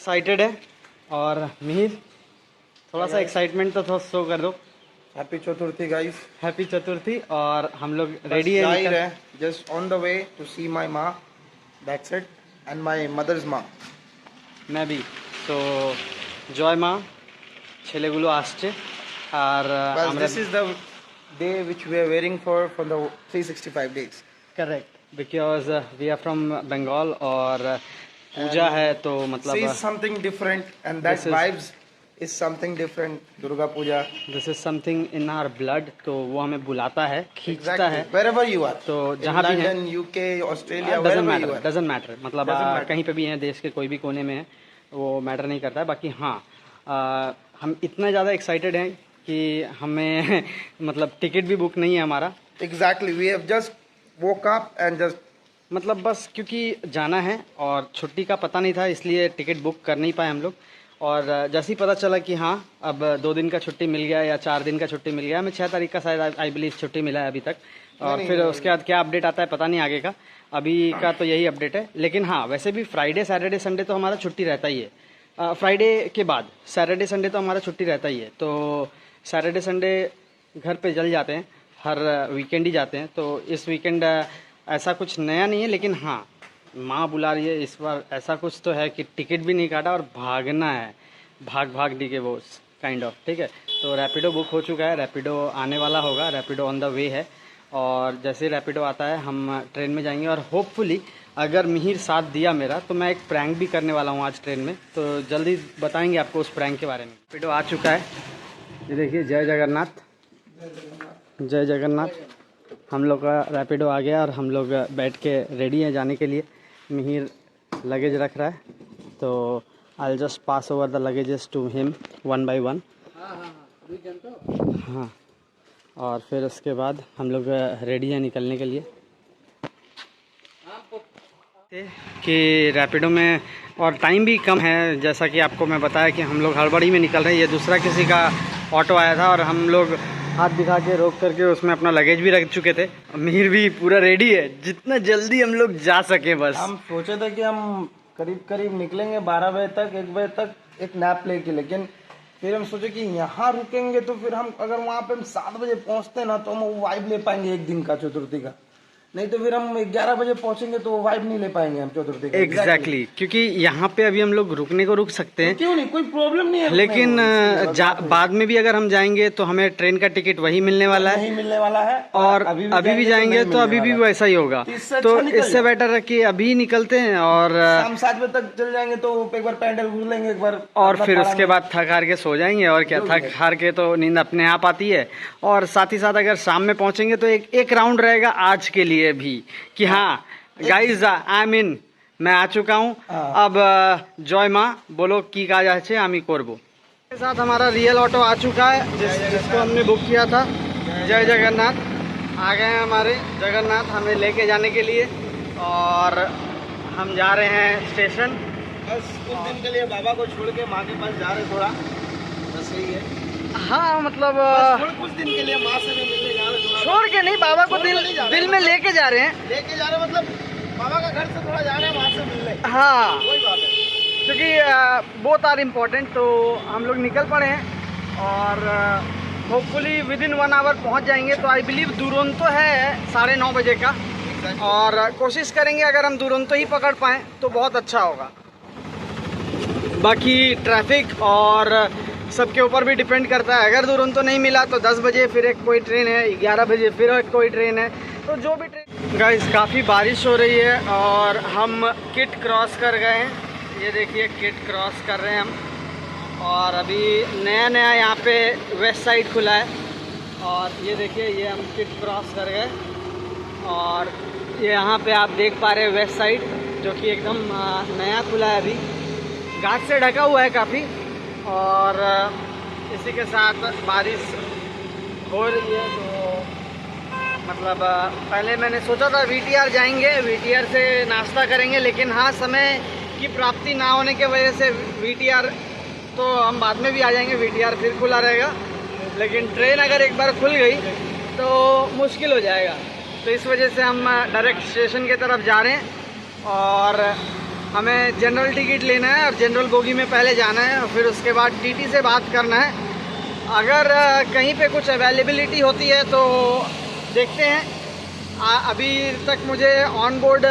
Excited है और मिहिर थोड़ा सा एक्साइटमेंट तो थोड़ा शो कर दो। Happy Chaturthi guys. Happy Chaturthi. और हम लोग रेडी है just on the way to see my माँ, that's it, and my mother's माँ। मैं भी तो জয় মা ছেলেগুলো আসছে আর আমরা this is the day which we are waiting for the 365 days। Correct, because we are from Bengal और पूजा है तो मतलब see something different and that vibes is something different। Durga Puja, this is something in our blood, तो वो हमें बुलाता है, खींचता है wherever you are। तो जहाँ भी है, UK, Australia, wherever you are, doesn't matter, मतलब कहीं पे भी हैं, देश के कोई भी कोने में है, वो मैटर नहीं करता है। बाकी हाँ, हम इतना ज़्यादा एक्साइटेड हैं कि हमें मतलब टिकट भी बुक नहीं है हमारा। Exactly, we have just woke up and just मतलब बस क्योंकि जाना है और छुट्टी का पता नहीं था, इसलिए टिकट बुक कर नहीं पाए हम लोग। और जैसे ही पता चला कि हाँ अब 2 दिन का छुट्टी मिल गया या 4 दिन का छुट्टी मिल गया, हमें 6 तारीख का शायद आई बिलीव छुट्टी मिला है अभी तक। और फिर उसके बाद क्या अपडेट आता है पता नहीं आगे का, अभी का तो यही अपडेट है। लेकिन हाँ, वैसे भी फ्राइडे सैटरडे संडे तो हमारा छुट्टी रहता ही है। फ्राइडे के बाद सैटरडे संडे तो हमारा छुट्टी रहता ही है, तो सैटरडे संडे घर पे जल जाते हैं, हर वीकेंड ही जाते हैं। तो इस वीकेंड ऐसा कुछ नया नहीं है, लेकिन हाँ माँ बुला रही है इस बार, ऐसा कुछ तो है कि टिकट भी नहीं काटा और भागना है, भाग दी के वो काइंड ऑफ। ठीक है, तो रैपिडो बुक हो चुका है, रैपिडो आने वाला होगा, रैपिडो ऑन द वे है। और जैसे रैपिडो आता है हम ट्रेन में जाएंगे। और होपफुली अगर मिहिर साथ दिया मेरा तो मैं एक प्रैंक भी करने वाला हूँ आज ट्रेन में, तो जल्दी बताएंगे आपको उस प्रैंक के बारे में। रैपिडो आ चुका है, ये देखिए, जय जगन्नाथ, जय जगन्नाथ। हम लोग का रैपिडो आ गया और हम लोग बैठ के रेडी हैं जाने के लिए। मिहिर लगेज रख रहा है, तो I will just pass over the luggages to him one by one. हाँ, और फिर उसके बाद हम लोग रेडी हैं निकलने के लिए। कि रैपिडो में और टाइम भी कम है, जैसा कि आपको मैं बताया कि हम लोग हड़बड़ी में निकल रहे हैं। ये दूसरा किसी का ऑटो आया था और हम लोग हाथ दिखा के रोक करके उसमें अपना लगेज भी रख चुके थे। मिहिर भी पूरा रेडी है, जितना जल्दी हम लोग जा सके बस। हम सोचे थे कि हम करीब निकलेंगे 12 बजे तक, 1 बजे तक एक नैप लेके, लेकिन फिर हम सोचे कि यहाँ रुकेंगे तो फिर हम अगर वहाँ पे हम 7 बजे पहुँचते ना तो हम वो वाइब ले पाएंगे एक दिन का चतुर्थी का, नहीं तो फिर हम 11 बजे पहुंचेंगे तो वाइब नहीं ले पाएंगे हम चतुर्थी का। एग्जैक्टली, क्योंकि यहाँ पे अभी हम लोग रुकने को रुक सकते हैं, तो क्यों नहीं, कोई प्रॉब्लम नहीं है, लेकिन बाद में भी अगर हम जाएंगे तो हमें ट्रेन का टिकट वही मिलने वाला है, नहीं मिलने वाला है। और अभी भी जाएंगे तो अभी भी वैसा ही होगा। तो इससे बेटर है कि अभी निकलते हैं और शाम 7 बजे तक चल जाएंगे, तो एक बार पैंडल घूम लेंगे एक बार, और फिर उसके बाद थक हार के सो जाएंगे। और क्या, थक हार के तो नींद अपने आप आती है। और साथ ही साथ अगर शाम में पहुंचेंगे तो एक राउंड रहेगा आज के लिए भी कि हाँ गाइज आई मीन मैं आ चुका हूँ। अब जय माँ बोलो की काज আছে আমি করব। के साथ हमारा रियल ऑटो आ चुका है, जिसको हमने बुक किया था। जय जगन्नाथ, आ गए हैं हमारे जगन्नाथ हमें लेके जाने के लिए, और हम जा रहे हैं स्टेशन। बस कुछ दिन के लिए बाबा को छोड़ के माँ के पास जा रहे, थोड़ा बस यही है। हाँ, मतलब कुछ दिन के लिए माँ से भी मिलने जा रहे, छोड़ के नहीं, बाबा को दिल में लेके जा रहे हैं। लेके जा रहे मतलब बाबा का घर से थोड़ा जा रहे हैं, वहाँ से मिलने। हाँ, वही बात है, क्योंकि बोथ आर इम्पोर्टेंट। तो हम लोग निकल पड़े हैं और होपफुली विद इन 1 आवर पहुँच जाएंगे। तो आई बिलीव दुरंतो है 9:30 बजे का, और कोशिश करेंगे अगर हम दुरंतो ही पकड़ पाएँ तो बहुत अच्छा होगा। बाकी ट्रैफिक और सबके ऊपर भी डिपेंड करता है। अगर दुरंतो नहीं मिला तो 10 बजे फिर एक कोई ट्रेन है, 11 बजे फिर एक कोई ट्रेन है, तो जो भी ट्रेन। गाइस काफ़ी बारिश हो रही है और हम किट क्रॉस कर गए हैं। ये देखिए किट क्रॉस कर रहे हैं हम, और अभी नया यहाँ पे वेस्ट साइड खुला है। और ये देखिए, ये हम किट क्रॉस कर गए, और ये यहाँ पे आप देख पा रहे हैं वेस्ट साइड, जो कि एकदम नया खुला है, अभी घास से ढका हुआ है काफ़ी। और इसी के साथ बारिश हो रही है, तो मतलब पहले मैंने सोचा था VTR जाएंगे, VTR से नाश्ता करेंगे, लेकिन हाँ समय की प्राप्ति ना होने के वजह से VTR तो हम बाद में भी आ जाएंगे, VTR फिर खुला रहेगा। लेकिन ट्रेन अगर एक बार खुल गई तो मुश्किल हो जाएगा, तो इस वजह से हम डायरेक्ट स्टेशन की तरफ जा रहे हैं। और हमें जनरल टिकट लेना है और जनरल बोगी में पहले जाना है और फिर उसके बाद टीटी से बात करना है। अगर कहीं पे कुछ अवेलेबिलिटी होती है तो देखते हैं। अभी तक मुझे ऑन बोर्ड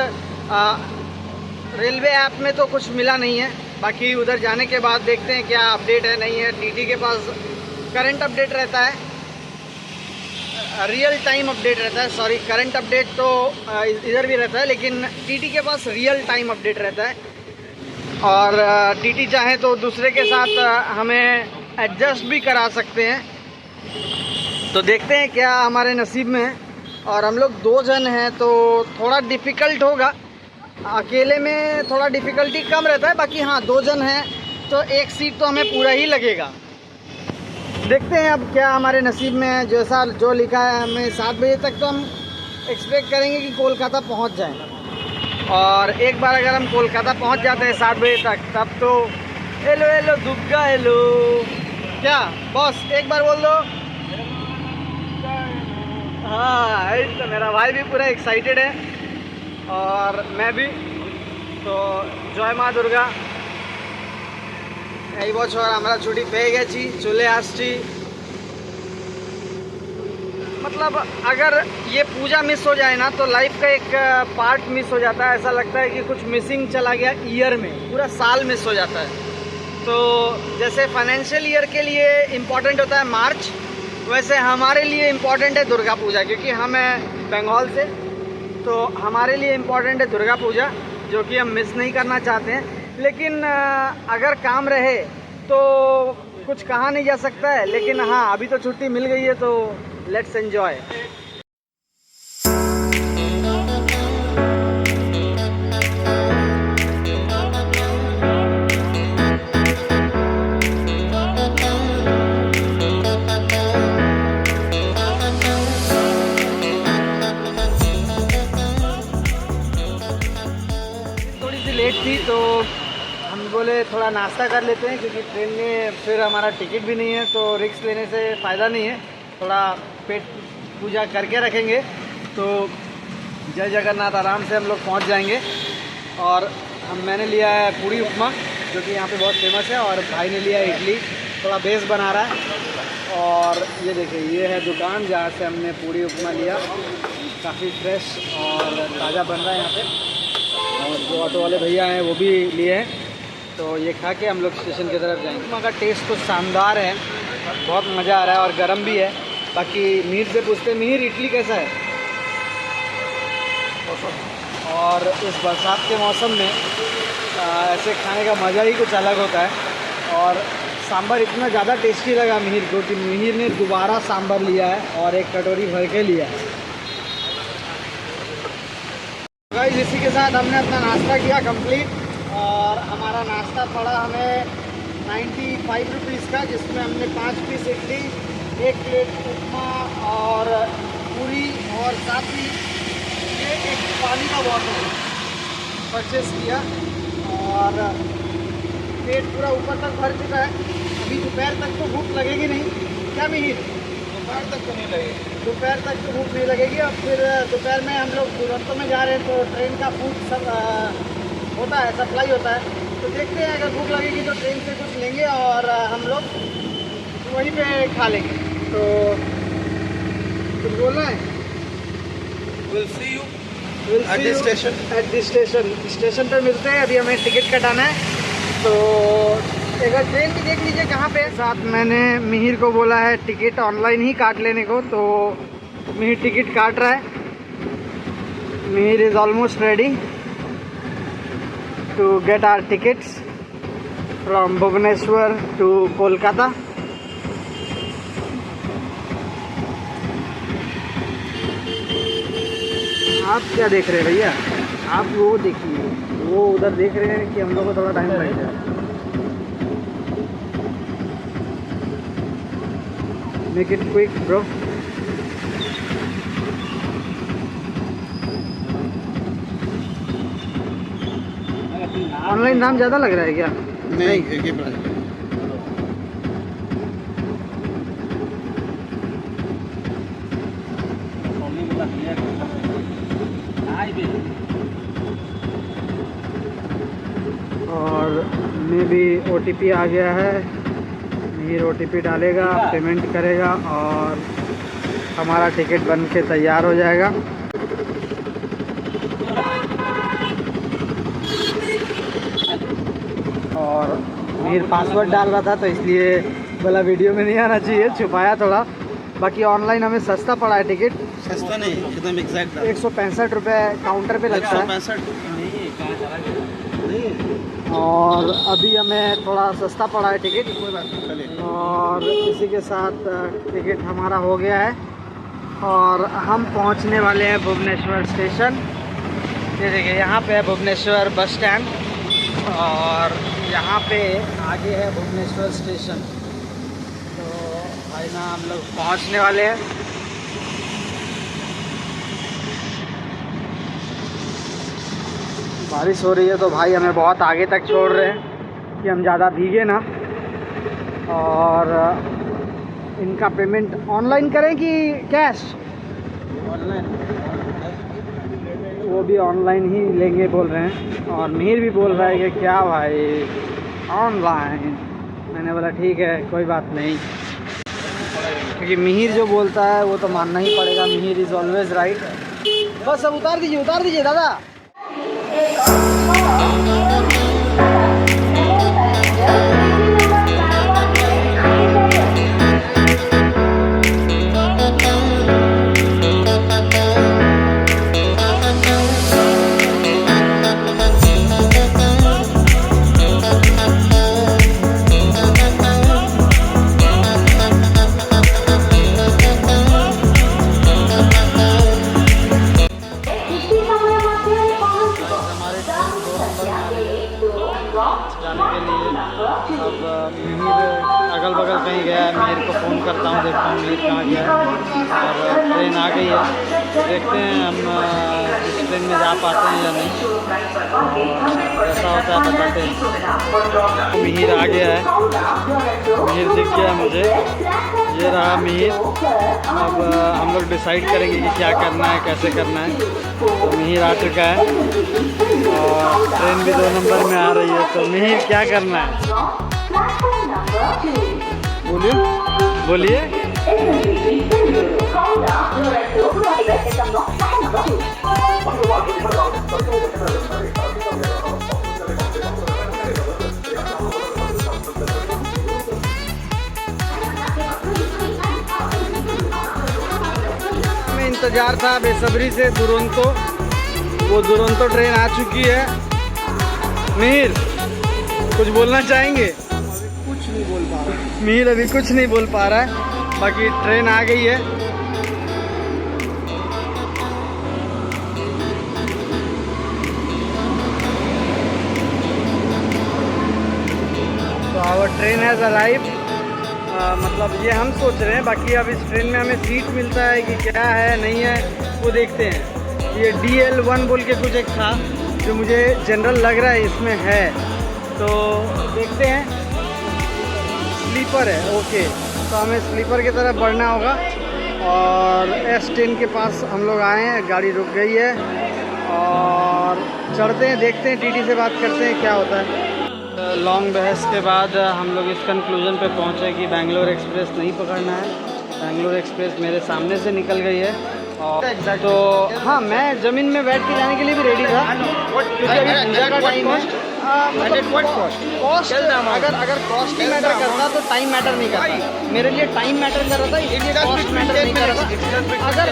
रेलवे ऐप में तो कुछ मिला नहीं है, बाकी उधर जाने के बाद देखते हैं क्या अपडेट है नहीं है। टीटी के पास करंट अपडेट रहता है, रियल टाइम अपडेट रहता है, सॉरी करंट अपडेट तो इधर भी रहता है, लेकिन टीटी के पास रियल टाइम अपडेट रहता है। और टीटी चाहे तो दूसरे के साथ हमें एडजस्ट भी करा सकते हैं। तो देखते हैं क्या हमारे नसीब में है। और हम लोग 2 जन हैं तो थोड़ा डिफ़िकल्ट होगा, अकेले में थोड़ा डिफ़िकल्टी कम रहता है। बाकी हाँ 2 जन हैं तो एक सीट तो हमें पूरा ही लगेगा। देखते हैं अब क्या हमारे नसीब में है। जैसा जो लिखा है हमें 7 बजे तक तो हम एक्सपेक्ट करेंगे कि कोलकाता पहुंच जाएं। और एक बार अगर हम कोलकाता पहुंच जाते हैं 7 बजे तक, तब तो हेलो हेलो दुग्गा हेलो, क्या बॉस एक बार बोल दो। हाँ तो मेरा भाई भी पूरा एक्साइटेड है और मैं भी। तो जय माँ दुर्गा। এই বছর আমরা ছুটি পেয়ে গেছি, চলে আসছি। मतलब अगर ये पूजा मिस हो जाए ना तो लाइफ का एक पार्ट मिस हो जाता है। ऐसा लगता है कि कुछ मिसिंग चला गया ईयर में, पूरा साल मिस हो जाता है। तो जैसे फाइनेंशियल ईयर के लिए इम्पोर्टेंट होता है मार्च, वैसे हमारे लिए इम्पोर्टेंट है दुर्गा पूजा, क्योंकि हम हैं बंगाल से। तो हमारे लिए इम्पोर्टेंट है दुर्गा पूजा, जो कि हम मिस नहीं करना चाहते हैं। लेकिन अगर काम रहे तो कुछ कहा नहीं जा सकता है। लेकिन हाँ अभी तो छुट्टी मिल गई है तो लेट्स एंजॉय। थोड़ी सी लेट थी तो हम बोले थोड़ा नाश्ता कर लेते हैं, क्योंकि ट्रेन में फिर हमारा टिकट भी नहीं है तो रिस्क लेने से फ़ायदा नहीं है। थोड़ा पेट पूजा करके रखेंगे तो जय जगन्नाथ आराम से हम लोग पहुंच जाएंगे। और मैंने लिया है पूड़ी उपमा, जो कि यहाँ पे बहुत फेमस है, और भाई ने लिया है इडली। थोड़ा बेस बना रहा है। और ये देखिए ये है दुकान जहाँ से हमने पूड़ी उपमा लिया, काफ़ी फ्रेश और ताज़ा बन रहा है यहाँ पे। और जो ऑटो वाले भैया हैं वो भी लिए हैं। तो ये खा के हम लोग स्टेशन की तरफ जाएंगे। उपमा का टेस्ट तो शानदार है, बहुत मज़ा आ रहा है और गर्म भी है। बाकी मीर से पूछते हैं, मीर इडली कैसा है। और इस बरसात के मौसम में ऐसे खाने का मज़ा ही कुछ अलग होता है। और सांभर इतना ज़्यादा टेस्टी लगा मीर को कि मीर ने दोबारा सांभर लिया है और एक कटोरी भर के लिया है। गाइस इसी के साथ हमने अपना नाश्ता किया कंप्लीट। और हमारा नाश्ता पड़ा हमें 95 रुपीज़ का, जिसमें हमने 5 पीस इडली, 1 प्लेट उपमा और पूरी, और साथ ही ये एक पानी का बॉटल परचेस किया। और पेट पूरा ऊपर तक भर चुका है। अभी दोपहर तक तो भूख लगेगी नहीं, क्या मिहिर? दोपहर तक तो नहीं लगेगी, दोपहर तक तो भूख नहीं लगेगी। और फिर दोपहर में हम लोग दुरंतो में जा रहे हैं तो ट्रेन का फूड सब होता है, सप्लाई होता है। तो देखते हैं अगर भूख लगेगी तो ट्रेन से कुछ लेंगे और हम लोग वहीं पे खा लेंगे। तो कुछ बोलना है? We'll see you at the station. At the station पे मिलते हैं। अभी हमें टिकट कटाना है तो एक बार ट्रेन की देख लीजिए कहाँ पे। साथ मैंने मिहिर को बोला है टिकट ऑनलाइन ही काट लेने को, तो मिहिर टिकट काट रहा है। Mihir is almost ready to get our tickets from Bhubaneswar to Kolkata. आप क्या देख रहे हैं भैया? आप वो देखिए, वो उधर देख रहे हैं कि हम लोग को थोड़ा टाइम लग जाए। Make it quick bro. Online दाम ज़्यादा लग रहा है क्या? नहीं एक ही प्राइस। और में भी OTP आ गया है। मिहिर OTP डालेगा, पेमेंट करेगा और हमारा टिकट बन के तैयार हो जाएगा। और मिहिर पासवर्ड डाल रहा था तो इसलिए बोला वीडियो में नहीं आना चाहिए, छुपाया थोड़ा। बाकी ऑनलाइन हमें सस्ता पड़ा है टिकट, सस्ता नहीं एकदम एग्जैक्ट 165 रुपये काउंटर पे लगता है। और अभी हमें थोड़ा सस्ता पड़ा है टिकट। और इसी के साथ टिकट हमारा हो गया है और हम पहुंचने वाले हैं भुवनेश्वर स्टेशन। ये देखिए यहाँ पे है भुवनेश्वर बस स्टैंड और यहाँ पे आगे है भुवनेश्वर स्टेशन। तो भाई ना हम लोग पहुँचने वाले हैं। बारिश हो रही है तो भाई हमें बहुत आगे तक छोड़ रहे हैं कि हम ज़्यादा भीगे ना। और इनका पेमेंट ऑनलाइन करें कि कैश? ऑनलाइन, वो भी ऑनलाइन ही लेंगे बोल रहे हैं। और मिहिर भी बोल रहा है कि क्या भाई ऑनलाइन। मैंने बोला ठीक है कोई बात नहीं, क्योंकि मिहिर जो बोलता है वो तो मानना ही पड़ेगा। Mihir is always right. बस अब उतार दीजिए दादा। जाने के लिए अब मिहिर अगल बगल कहीं गया है। मिहिर को फ़ोन करता हूँ, देखता हूँ मिहिर कहाँ गया है। और ट्रेन आ गई है, देखते हैं हम इस ट्रेन में जा पाते हैं या नहीं। ऐसा होता है बताते हैं। मिहिर आ गया है, मिहिर दिख गया है मुझे, ये रहा मिहिर। अब हम लोग डिसाइड करेंगे कि क्या करना है, कैसे करना है। तो मिहिर आ चुका है और ट्रेन भी 2 नंबर में आ रही है। तो मिहिर क्या करना है बोलिए। हमें इंतज़ार था बेसब्री से दुरंतो। वो दुरंतो ट्रेन आ चुकी है। मिहिर कुछ बोलना चाहेंगे? कुछ नहीं बोल पा रहा। मिहिर अभी कुछ नहीं बोल पा रहा है। बाकी ट्रेन आ गई है। तो आवर ट्रेन हैज़ अराइव्ड। मतलब ये हम सोच रहे हैं, बाकी अब इस ट्रेन में हमें सीट मिलता है कि क्या है नहीं है वो देखते हैं। ये DL1 बोल के कुछ एक था जो मुझे जनरल लग रहा है इसमें है, तो देखते हैं। स्लीपर है, ओके, तो हमें स्लीपर की तरफ बढ़ना होगा। और S10 के पास हम लोग आए हैं, गाड़ी रुक गई है और चढ़ते हैं, देखते हैं, TT से बात करते हैं क्या होता है। लॉन्ग बहस के बाद हम लोग इस कंक्लूजन पे पहुँचे कि बैंगलोर एक्सप्रेस नहीं पकड़ना है। बैंगलोर एक्सप्रेस मेरे सामने से निकल गई है। और तो हाँ, मैं ज़मीन में बैठ के जाने के लिए भी रेडी था, क्योंकि अभी पूजा का टाइम है। कॉस्ट अगर कॉस्ट ही मैटर करता तो टाइम मैटर नहीं करता। मेरे लिए टाइम मैटर कर रहा था, इसलिए कॉस्ट मैटर नहीं कर रहा था।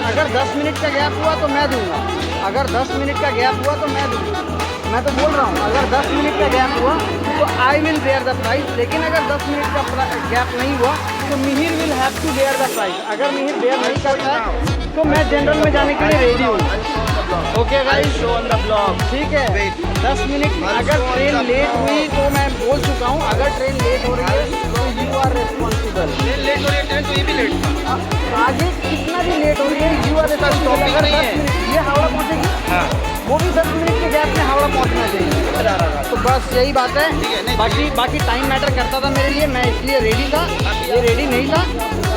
अगर 10 मिनट का गैप हुआ तो मैं दूंगा, अगर 10 मिनट का गैप हुआ तो मैं दूंगा। मैं तो बोल रहा हूँ अगर 10 मिनट का गैप हुआ तो I will bear the price. लेकिन अगर 10 मिनट का गैप नहीं हुआ तो Mihir will have to bear the price. अगर मिहिर बेयर नहीं करता है तो मैं जनरल में जाने के लिए रेडी हूँ। Okay guys, show on the blog, ठीक है। 10 मिनट अगर ट्रेन लेट हुई तो मैं बोल चुका हूँ, अगर ट्रेन लेट हो रही है तो यू आर रिस्पॉन्सिबल। लेट हो रही है ट्रेन तो ये भी लेट था। आगे कितना भी लेट हो रही है, यू आर Stopping नहीं है। ये हावड़ा पहुँचेगी, हाँ वो भी 10 मिनट के गैप में हावड़ा पहुँचना चाहिए। तो बस यही बात है। ठीक है, नहीं, बाकी टाइम मैटर करता था मेरे लिए, मैं इसलिए रेडी था, ये रेडी नहीं था,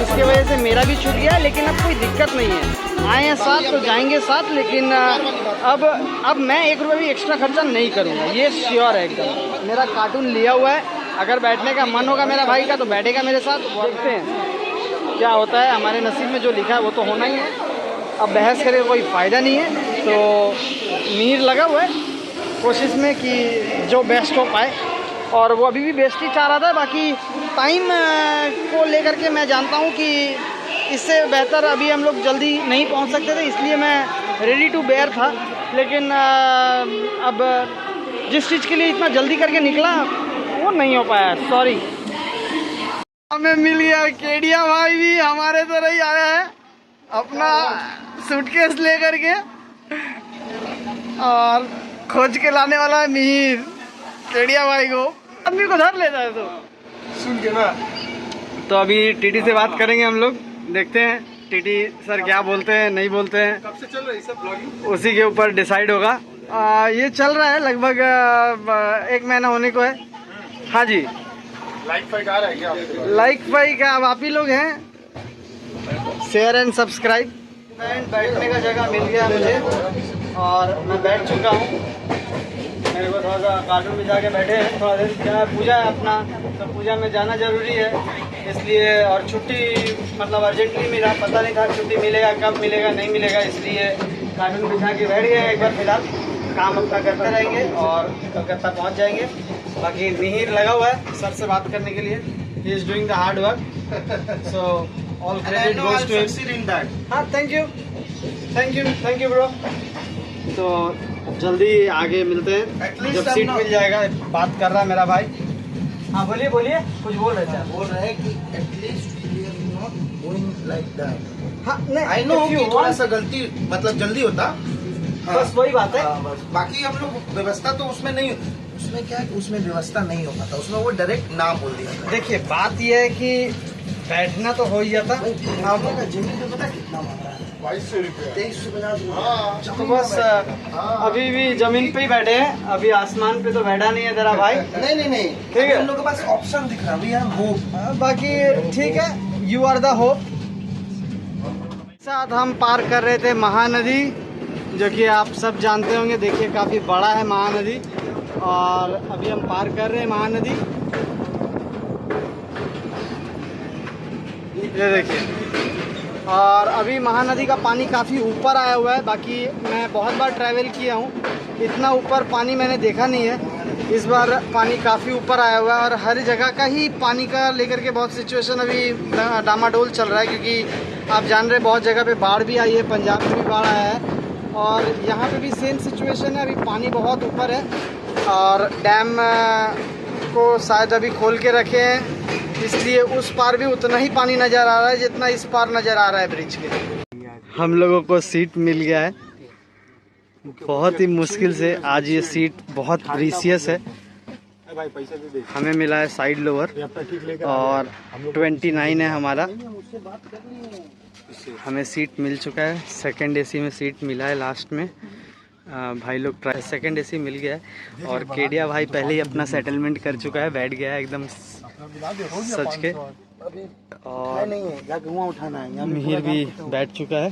इसके वजह से मेरा भी छूट गया। लेकिन अब कोई दिक्कत नहीं है, आए हैं साथ तो जाएंगे साथ। लेकिन अब मैं 1 रुपये भी एक्स्ट्रा खर्चा नहीं करूँगा, ये श्योर है एकदम। मेरा कार्टून लिया हुआ है, अगर बैठने का मन होगा मेरा भाई का तो बैठेगा मेरे साथ। देखते हैं क्या होता है, हमारे नसीब में जो लिखा है वो तो होना ही है। अब बहस करे कोई फ़ायदा नहीं है, तो मीर लगा हुआ है कोशिश में कि जो बेस्ट हो पाए, और वो अभी भी बेस्ट ही चाह रहा था। बाकी टाइम को लेकर के मैं जानता हूँ कि इससे बेहतर अभी हम लोग जल्दी नहीं पहुँच सकते थे, इसलिए मैं रेडी टू बेयर था। लेकिन अब जिस चीज़ के लिए इतना जल्दी करके निकला वो नहीं हो पाया, सॉरी। हमें मिल गया केडिया भाई भी हमारे तरह ही आया है, अपना सूटकेस लेकर के, और खोज के लाने वाला है मिहिर केडिया भाई को। आदमी को धर लेता है तो सुन के ना। तो अभी टीटी से बात करेंगे हम लोग, देखते हैं टीटी सर क्या बोलते हैं नहीं बोलते हैं, कब से चल रहा है सब ब्लॉगिंग? उसी के ऊपर डिसाइड होगा। ये चल रहा है लगभग 1 महीना होने को है। हाँ जी, लाइक फाइक आ रहा है क्या आपके? लाइक भाई का अब आप ही लोग हैं, शेयर एंड सब्सक्राइब। बैठने का जगह मिल गया मुझे और मैं बैठ चुका हूँ। मेरे को थोड़ा सा कार्टून में जाके बैठे हैं, थोड़ा देर क्या पूजा है अपना, तो पूजा में जाना ज़रूरी है इसलिए। और छुट्टी मतलब अर्जेंटली मिला, पता नहीं था छुट्टी मिलेगा कब मिलेगा नहीं मिलेगा, इसलिए कार्टून बिछा के बैठ गए। एक बार फिलहाल काम अपना करते रहेंगे और कलकत्ता पहुँच जाएंगे। बाकी मिहिर लगा हुआ है सर से बात करने के लिए, he is doing the hard work, so all credit goes to him. हाँ, थैंक यू ब्रो। तो जल्दी आगे मिलते हैं जब सीट मिल जाएगा। बात कर रहा है मेरा भाई। हाँ बोलिए कुछ बोल रहे थे। बोल रहे हैं कि at least we are not going like that. हाँ नहीं, आई नो कि थोड़ा सा गलती मतलब जल्दी होता, बस वही बात है। बस बाकी हम लोग व्यवस्था तो उसमें नहीं, उसमें क्या है, उसमें व्यवस्था नहीं हो पाता, उसमें वो डायरेक्ट नाम बोल दिया। देखिए बात यह है कि बैठना तो हो ही जाता। अब जमीन पे पता कितना मांग रहा है? 2200 रुपये, 2350। तो बस अभी भी जमीन पे ही बैठे हैं, अभी आसमान पे तो बैठा नहीं है तेरा भाई। नहीं ठीक है, हम लोग के पास ऑप्शन दिख रहा है, वी आर होप। बाकी ठीक है, यू आर द होप। साथ हम पार कर रहे थे महानदी, जो कि आप सब जानते होंगे। देखिए काफ़ी बड़ा है महानदी, और अभी हम पार कर रहे हैं महानदी। ये देखिए, और अभी महानदी का पानी काफ़ी ऊपर आया हुआ है। बाकी मैं बहुत बार ट्रैवल किया हूँ, इतना ऊपर पानी मैंने देखा नहीं है। इस बार पानी काफ़ी ऊपर आया हुआ है, और हर जगह का ही पानी का लेकर के बहुत सिचुएशन अभी डामाडोल चल रहा है, क्योंकि आप जान रहे बहुत जगह पे बाढ़ भी आई है, पंजाब में भी बाढ़ आया है, और यहाँ पे भी सेम सिचुएशन है। अभी पानी बहुत ऊपर है, और डैम को शायद अभी खोल के रखे हैं, इसलिए उस पार भी उतना ही पानी नज़र आ रहा है जितना इस पार नज़र आ रहा है ब्रिज के। हम लोगों को सीट मिल गया है, बहुत ही मुश्किल से आज ये सीट बहुत प्रीसियस है। हमें मिला है साइड लोअर, और 29 है हमारा, हमें सीट मिल चुका है। सेकंड एसी में सीट मिला है लास्ट में। भाई लोग सेकंड एसी मिल गया है, और केडिया भाई पहले ही अपना सेटलमेंट कर चुका है, बैठ गया है एकदम सच के। और उठाना है, मिहिर भी बैठ चुका है।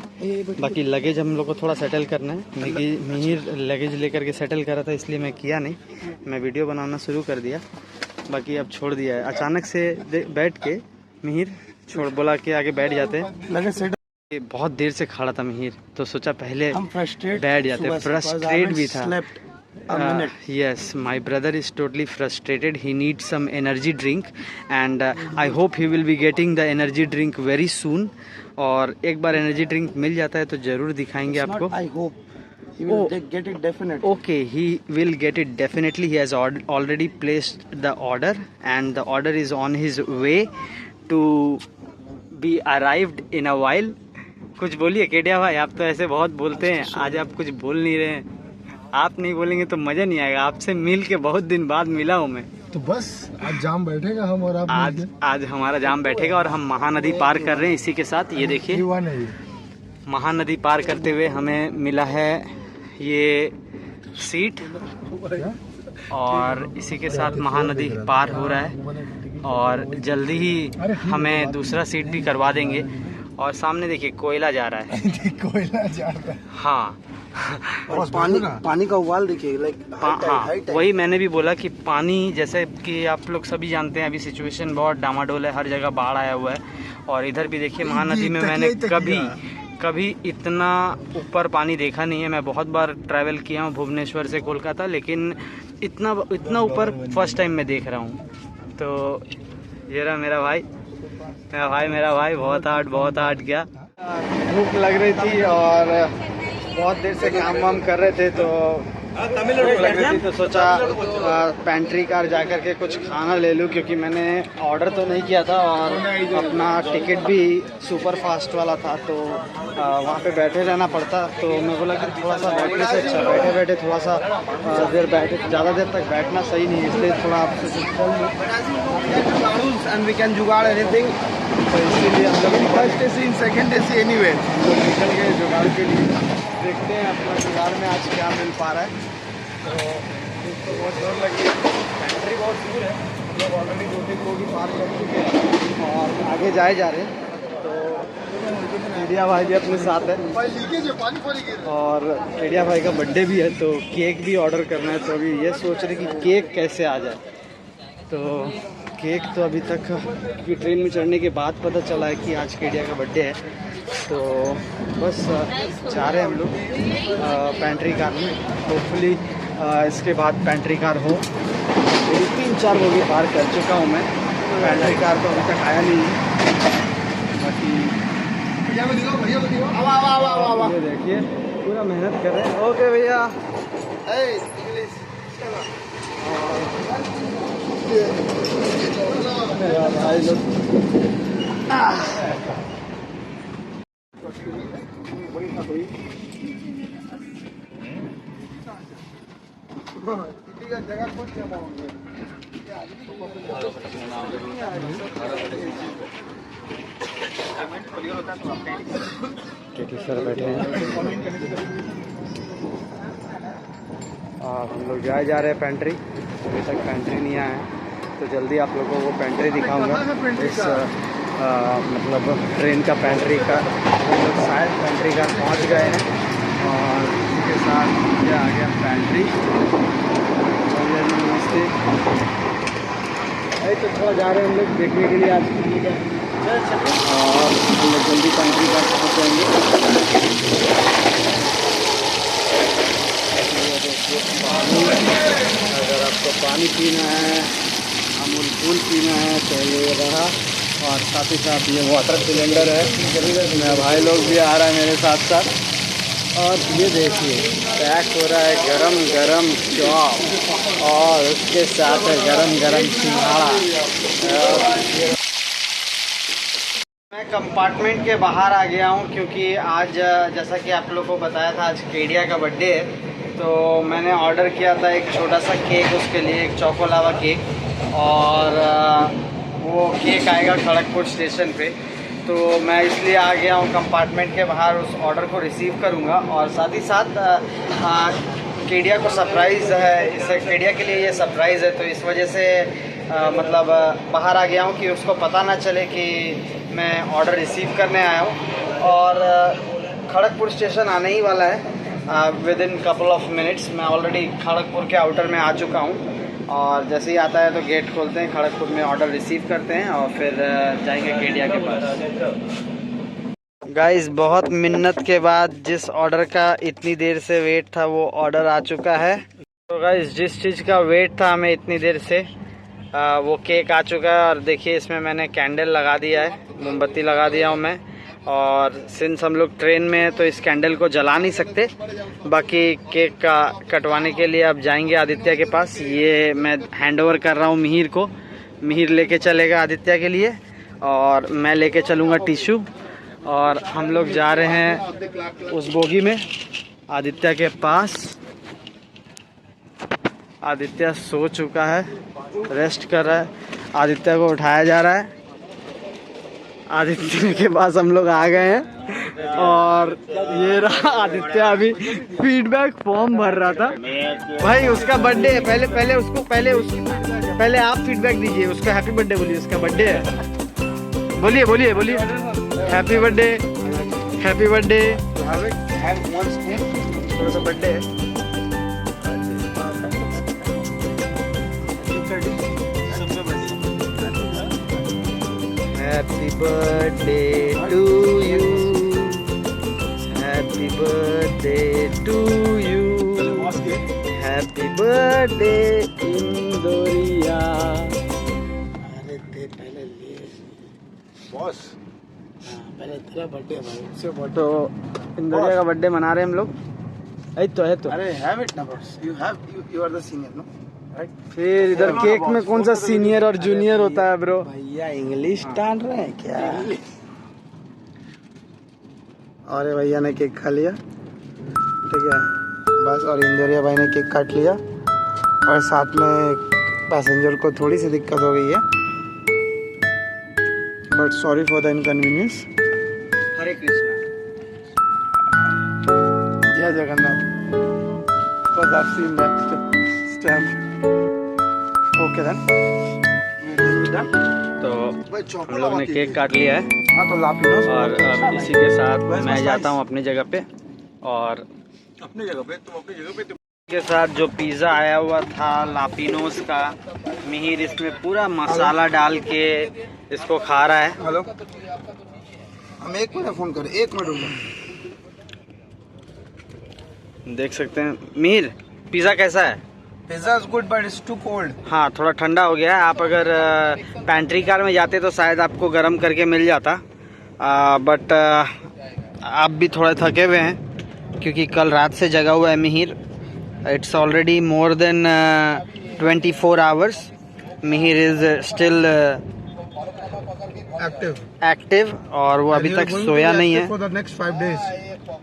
बाकी लगेज हम लोग को थोड़ा सेटल करना है। मिहिर लगेज लेकर के सेटल कर रहा था, इसलिए मैं किया नहीं, मैं वीडियो बनाना शुरू कर दिया। बाकी अब छोड़ दिया है, अचानक से बैठ के मिहिर बोला कि आगे बैठ जाते हैं। बहुत देर से खड़ा था मिहिर, तो सोचा पहले बैठ जाते। फ्रस्ट्रेट भी था। Yes, my brother is totally frustrated. He needs some energy drink, and I hope he will be getting the energy drink very soon. और एक बार एनर्जी ड्रिंक मिल जाता है तो जरूर दिखाएंगे आपको। I hope he will get it definitely. Okay, he will get it definitely. He has already placed the order, and the order is on his way to be arrived in a while. कुछ बोलिए केडिया भाई, आप तो ऐसे बहुत बोलते हैं, आज आप कुछ बोल नहीं रहे हैं। आप नहीं बोलेंगे तो मज़ा नहीं आएगा। आपसे मिल के बहुत दिन बाद मिला हूँ मैं। तो बस आज जाम बैठेगा हम और आप आज हमारा जाम बैठेगा और हम महानदी पार कर रहे हैं इसी के साथ। ये देखिए हुआ नहीं। महानदी पार करते हुए हमें मिला है ये सीट और इसी के साथ महानदी पार हो रहा है और जल्दी ही हमें दूसरा सीट भी करवा देंगे। और सामने देखिए कोयला जा रहा है कोयला जा रहा है। हाँ और पानी का उबाल देखिए, लाइक हाँ वही मैंने भी बोला कि पानी, जैसे कि आप लोग सभी जानते हैं अभी सिचुएशन बहुत डामाडोल है, हर जगह बाढ़ आया हुआ है। और इधर भी देखिए महानदी में मैंने कभी इतना ऊपर पानी देखा नहीं है। मैं बहुत बार ट्रैवल किया हूँ भुवनेश्वर से कोलकाता, लेकिन इतना ऊपर फर्स्ट टाइम मैं देख रहा हूँ। तो ये रहा मेरा भाई बहुत हार्ड गया। भूख लग रही थी और बहुत देर से काम वाम कर रहे थे, तो सोचा पेंट्री कार जा कर के कुछ खाना ले लूँ, क्योंकि मैंने ऑर्डर तो नहीं किया था और अपना टिकट भी सुपर फास्ट वाला था, तो वहाँ पे बैठे रहना पड़ता। तो मैं बोला कि थोड़ा सा बैठने से अच्छा बैठे थोड़ा सा देर बैठे, ज़्यादा देर तक बैठना सही नहीं है, इसलिए थोड़ा आपसे एंड वी कैन जुगाड़ एनीथिंग। तो इसीलिए हम लोग first AC second AC anyway निकल गए जुगाड़ के लिए। देखते हैं अपना जुगाड़ में आज क्या मिल पा रहा है। तो बहुत जोर लगी है, पेंट्री बहुत दूर है, हम लोग ऑलरेडी 2-3 लोग ही पार कर चुके हैं और आगे जाए जा रहे हैं। तो केडिया भाई भी अपने साथ है और केडिया भाई का बर्थडे भी है, तो केक भी ऑर्डर करना है। तो अभी ये सोच रहे कि केक कैसे आ जाए, तो केक तो अभी तक, क्योंकि ट्रेन में चढ़ने के बाद पता चला है कि आज केडिया का बर्थडे है, तो बस जा रहे हैं हम लोग पेंट्री कार में। होपफुली इसके बाद पेंट्री कार हो। 3-4 लोग पार कर चुका हूँ मैं, पेंट्री कार तो अभी तक आया नहीं है। बाकी ये देखिए पूरा मेहनत कर रहे हैं। ओके भैया, भाई लोग सर बैठे हैं और हम लोग जा रहे हैं पेंट्री। अभी तक पेंट्री नहीं आया है, तो जल्दी आप लोगों को पेंट्री दिखाऊंगा। इस मतलब ट्रेन का पेंट्री का, हम लोग शायद पेंट्री का पहुंच गए हैं और इसके साथ ये आ गया पेंट्री। नमस्ते। अरे तो थोड़ा जा रहे हैं हम लोग देखने के लिए आज, और हम लोग जल्दी पेंट्री का पहुँच जाएंगे। अगर आपको पानी पीना है, अमूल कूल पीना है तो ये रहा, और साथ ही साथ ये वाटर सिलेंडर है। मेरा भाई लोग भी आ रहा है मेरे साथ साथ। और ये देखिए पैक हो रहा है गरम चॉप और उसके साथ है गरम सिंघाड़ा। मैं कंपार्टमेंट के बाहर आ गया हूँ, क्योंकि आज जैसा कि आप लोगों को बताया था आज केडिया का बर्थडे है, तो मैंने ऑर्डर किया था एक छोटा सा केक उसके लिए, एक चोको लावा केक, और वो केक आएगा खड़गपुर स्टेशन पे। तो मैं इसलिए आ गया हूँ कंपार्टमेंट के बाहर, उस ऑर्डर को रिसीव करूँगा। और साथ ही साथ केडिया को सरप्राइज़ है, इसे केडिया के लिए ये सरप्राइज़ है, तो इस वजह से मतलब बाहर आ गया हूँ कि उसको पता ना चले कि मैं ऑर्डर रिसीव करने आया हूँ। और खड़गपुर स्टेशन आने ही वाला है with in couple of minutes. मैं ऑलरेडी खड़गपुर के आउटर में आ चुका हूँ, और जैसे ही आता है तो गेट खोलते हैं, खड़गपुर में ऑर्डर रिसीव करते हैं और फिर जाएंगे केडिया के पास। गाइस बहुत मिन्नत के बाद जिस ऑर्डर का इतनी देर से वेट था वो ऑर्डर आ चुका है। तो गाइस जिस चीज़ का वेट था हमें इतनी देर से वो केक आ चुका है। और देखिए इसमें मैंने कैंडल लगा दिया है, मोमबत्ती लगा दिया हूँ मैं। और सिंस हम लोग ट्रेन में हैं तो इस कैंडल को जला नहीं सकते। बाकी केक का कटवाने के लिए अब जाएंगे आदित्य के पास। ये मैं हैंड ओवर कर रहा हूँ मिहिर को, मिहिर लेके चलेगा आदित्य के लिए और मैं लेके चलूँगा टिश्यू। और हम लोग जा रहे हैं उस बोगी में आदित्य के पास। आदित्य सो चुका है, रेस्ट कर रहा है। आदित्य को उठाया जा रहा है। आदित्य के पास हम लोग आ गए हैं और ये रहा आदित्य अभी फीडबैक फॉर्म भर रहा था। भाई उसका बर्थडे है, पहले आप फीडबैक दीजिए। उसका हैप्पी बर्थडे बोलिए, उसका बर्थडे है। बोलिए बोलिए बोलिए हैप्पी बर्थडे, हैप्पी बर्थडे। थोड़ा सा बर्थडे है। Happy birthday to you. Happy birthday to you. Happy birthday Indoria. अरे ते पहले ले बॉस, पहले तेरा बर्थडे भाई। तो इंदोरिया का बर्थडे मना रहे हैं हम लोग। है तो अरे हैव इट ना boss, you are the senior no, right? फिर इधर केक में कौन सा सीनियर और जूनियर होता है ब्रो? भैया इंग्लिश डाल रहे हैं क्या? और भैया ने केक खा लिया, ठीक है बस। और इंदौरिया भाई ने केक काट लिया और साथ में पैसेंजर को थोड़ी सी दिक्कत हो गई है, but sorry for the inconvenience. Hare Krishna. जय Jagannath. Because I've seen that stamp. Okay then. तो हम लोग ने केक काट लिया है हाँ तो लापिनोस और अब इसी के साथ मैं जाता हूँ अपनी जगह पे। और अपनी जगह पे, तुम अपनी जगह पे। के साथ जो पिज़्ज़ा आया हुआ था लापिनोस का, मिहिर इसमें पूरा मसाला डाल के इसको खा रहा है। हेलो, हम 1 मिनट फोन करें, 1 मिनट रुको। देख सकते हैं मिहिर पिज़्ज़ा कैसा है? Pizza is good but it's too cold. हाँ थोड़ा ठंडा हो गया है। आप अगर पैंट्री कार में जाते तो शायद आपको गर्म करके मिल जाता, बट आप भी थोड़े थके हुए हैं क्योंकि कल रात से जगा हुआ है Mihir. It's already more than 24 hours. Mihir is still active और वो अभी तक सोया नहीं है। For the next 5 days.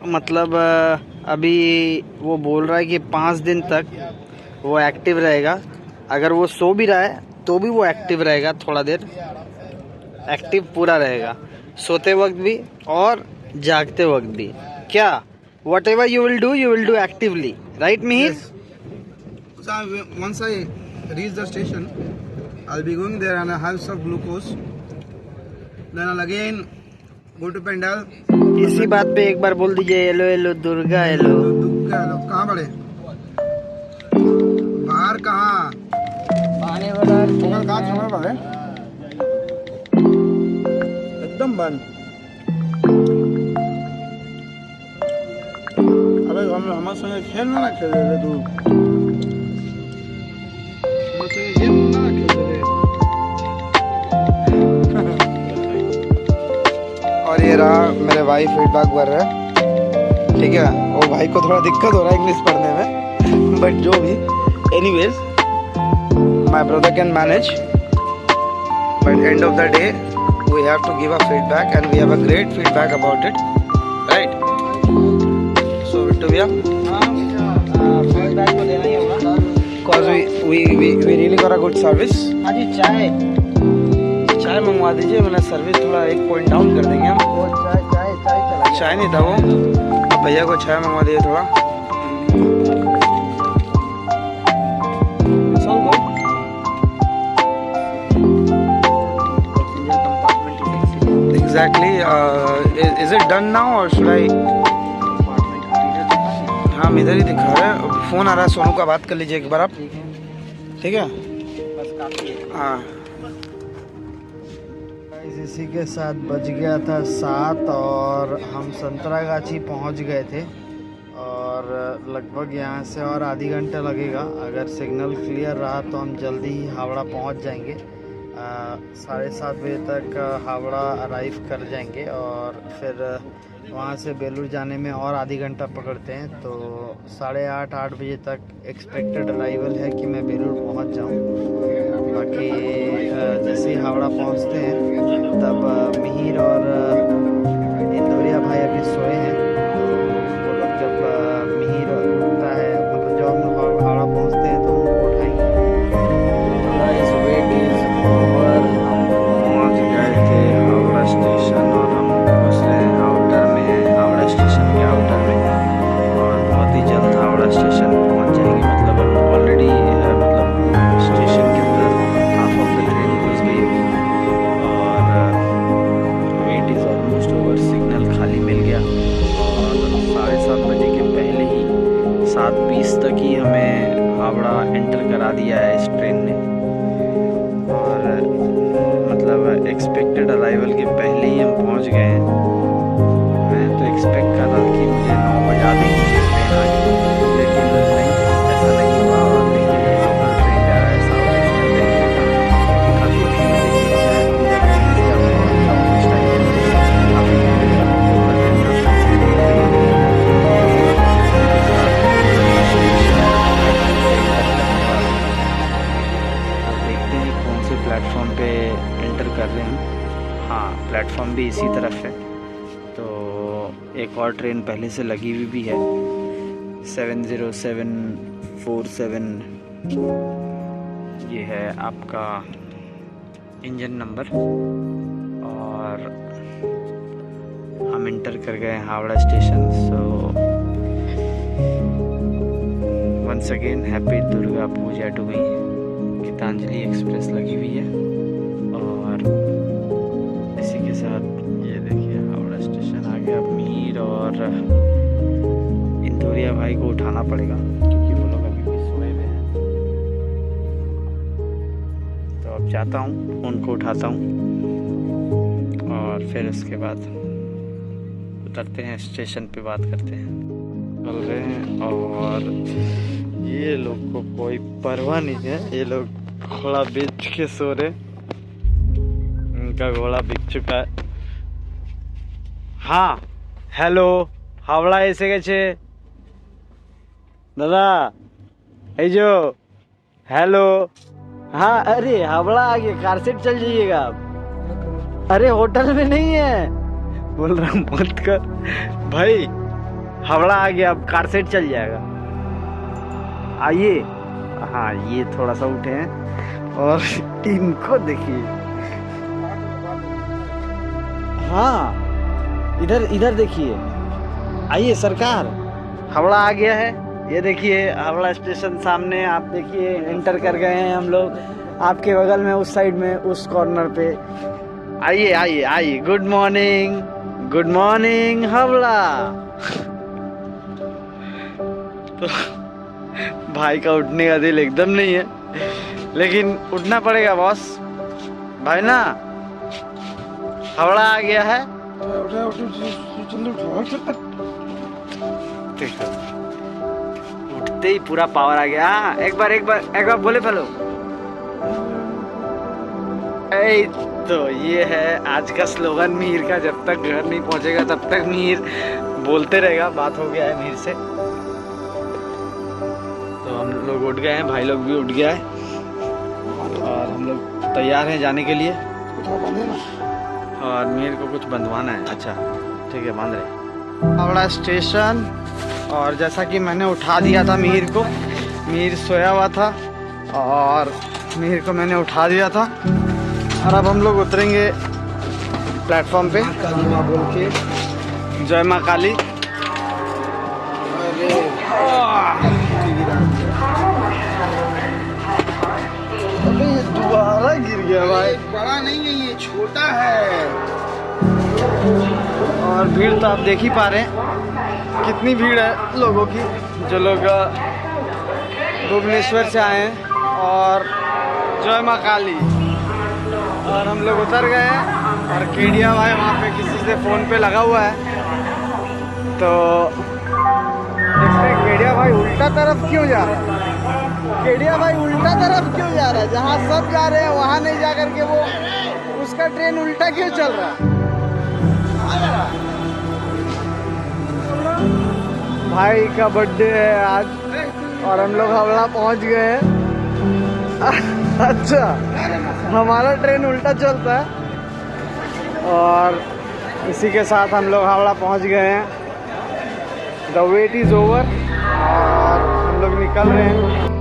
मतलब अभी वो बोल रहा है कि 5 दिन तक वो एक्टिव रहेगा। अगर वो सो भी रहा है तो भी वो एक्टिव रहेगा, थोड़ा देर एक्टिव पूरा रहेगा, सोते वक्त भी और जागते वक्त भी। क्या what ever you will do actively, right Mihir? Yes. So once I reach the station, I'll be going there and I have some glucose. Then I'll again go to Pandal. इसी बात पे एक बार बोल दीजिए हेलो हेलो दुर्गा हेलो। कहाँ बड़े? बाहर कहाँ? आने वाला कहाँ छोड़ने वाले? एकदम बंद। अबे हम हमारे संगे खेल ना खेल रहे तू। हमारे संगे गेम ना खेल रहे। और ये रहा मेरे भाई फीडबैक कर रहे हैं, ठीक है। वो भाई को थोड़ा दिक्कत हो रहा है इंग्लिश पढ़ने में, बट जो भी, anyways my brother can manage. But end of the day we have to give a feedback and we have a great feedback about it, right? So Bittu भैया, फीडबैक तो देना ही होगा because we really got a good service. हाँ जी, चाय मंगवा दीजिए, मैंने सर्विस थोड़ा 1 पॉइंट डाउन कर देंगे हम। चाय नहीं था वो, अब भैया को चाय मंगवा दिए थोड़ा। Exactly. Is it done now or should I? हाँ इधर ही दिखा रहा है। फोन आ रहा है सोनू का, बात कर लीजिए एक बार आप, ठीक है? हाँ इसी के साथ बज गया था 7 और हम संतरागाछी पहुंच गए थे और लगभग यहाँ से और आधी घंटा लगेगा। अगर सिग्नल क्लियर रहा तो हम जल्दी ही हावड़ा पहुंच जाएंगे। 7:30 बजे तक हावड़ा अराइव कर जाएंगे और फिर वहाँ से बेलूर जाने में और आधी घंटा पकड़ते हैं, तो 8:30-8 बजे तक एक्सपेक्टेड अराइवल है कि मैं बेलूर पहुँच जाऊँ। बाकी जैसे ही हावड़ा पहुँचते हैं तब मिहिर और इंदौरिया भाई अभी सोए हैं, तो वो लोग जब मिहिर उठता है, मतलब जब हम हावड़ा पहुँचते हैं तो उनको प्लेटफॉर्म पे एंटर कर रहे हैं। हाँ, प्लेटफॉर्म भी इसी तरफ है। तो एक और ट्रेन पहले से लगी हुई भी है, 70747। ये है आपका इंजन नंबर। और हम इंटर कर गए Howrah station. So once again happy Durga Puja to me. Gitanjali Express लगी हुई है और इसी के साथ ये देखिए हावड़ा स्टेशन आ गया। मीर और इंदौरिया भाई को उठाना पड़ेगा क्योंकि वो लोग अभी भी सोए हुए हैं। तो अब जाता हूँ, उनको उठाता हूँ और फिर उसके बाद उतरते हैं, स्टेशन पे बात करते हैं। चल रहे हैं और ये लोग को कोई परवाह नहीं है। ये लोग घोड़ा बेच के सो रहे, उनका घोड़ा बिक चुका है। हाँ हेलो, हावड़ा ऐसे कैसे दादा ये जो हेलो। हाँ अरे हावड़ा आ गया, कार सेट चल जाइएगा आप। अरे होटल में नहीं है, बोल रहा हूँ मत कर भाई। हावड़ा आ गया, अब कार सेट चल जाएगा, आइए। हाँ ये थोड़ा सा उठे हैं और इनको देखिए। हाँ इधर इधर देखिए, आइए सरकार, हावड़ा आ गया है। ये देखिए हावड़ा स्टेशन सामने, आप देखिए एंटर कर गए हैं हम लोग। आपके बगल में उस साइड में उस कॉर्नर पे, आइए आइए आइए। Good morning Howrah. तो भाई का उठने का दिल एकदम नहीं है, लेकिन उठना पड़ेगा बॉस भाई ना। हावड़ा आ गया है। उठते ही पूरा पावर आ गया। हाँ एक बार बोले फलो। तो ये है आज का स्लोगन मीर का, जब तक घर नहीं पहुंचेगा तब तक मीर बोलते रहेगा। बात हो गया है मीर से, तो हम लोग उठ गए हैं, भाई लोग भी उठ गया है और हम लोग तैयार हैं जाने के लिए। और मीर को कुछ बंधवाना है। अच्छा ठीक है, बांध रहे। हावड़ा स्टेशन, और जैसा कि मैंने उठा दिया था मीर को, मीर सोया हुआ था और मीर को मैंने उठा दिया था। और अब हम लोग उतरेंगे प्लेटफॉर्म पे। काली माँ बोल के, जय माँ काली। अबे ये दोबारा गिर गया भाई। बड़ा नहीं है ये, छोटा है। और भीड़ तो आप देख ही पा रहे हैं कितनी भीड़ है लोगों की, जो लोग भुवनेश्वर से आए हैं। और जय माँ काली। और हम लोग उतर गए हैं और केडिया भाई वहाँ पे किसी से फ़ोन पे लगा हुआ है। तो देखते हैं केडिया भाई उल्टा तरफ क्यों जा रहा है। केडिया भाई उल्टा तरफ क्यों जा रहा है, जहाँ सब जा रहे हैं वहाँ नहीं जा करके वो उसका ट्रेन उल्टा क्यों चल रहा है। भाई का बर्थडे है आज और हम लोग हावड़ा पहुँच गए हैं। अच्छा हमारा ट्रेन उल्टा चलता है। और इसी के साथ हम लोग हावड़ा पहुंच गए हैं। द वेट इज़ ओवर और हम लोग निकल रहे हैं।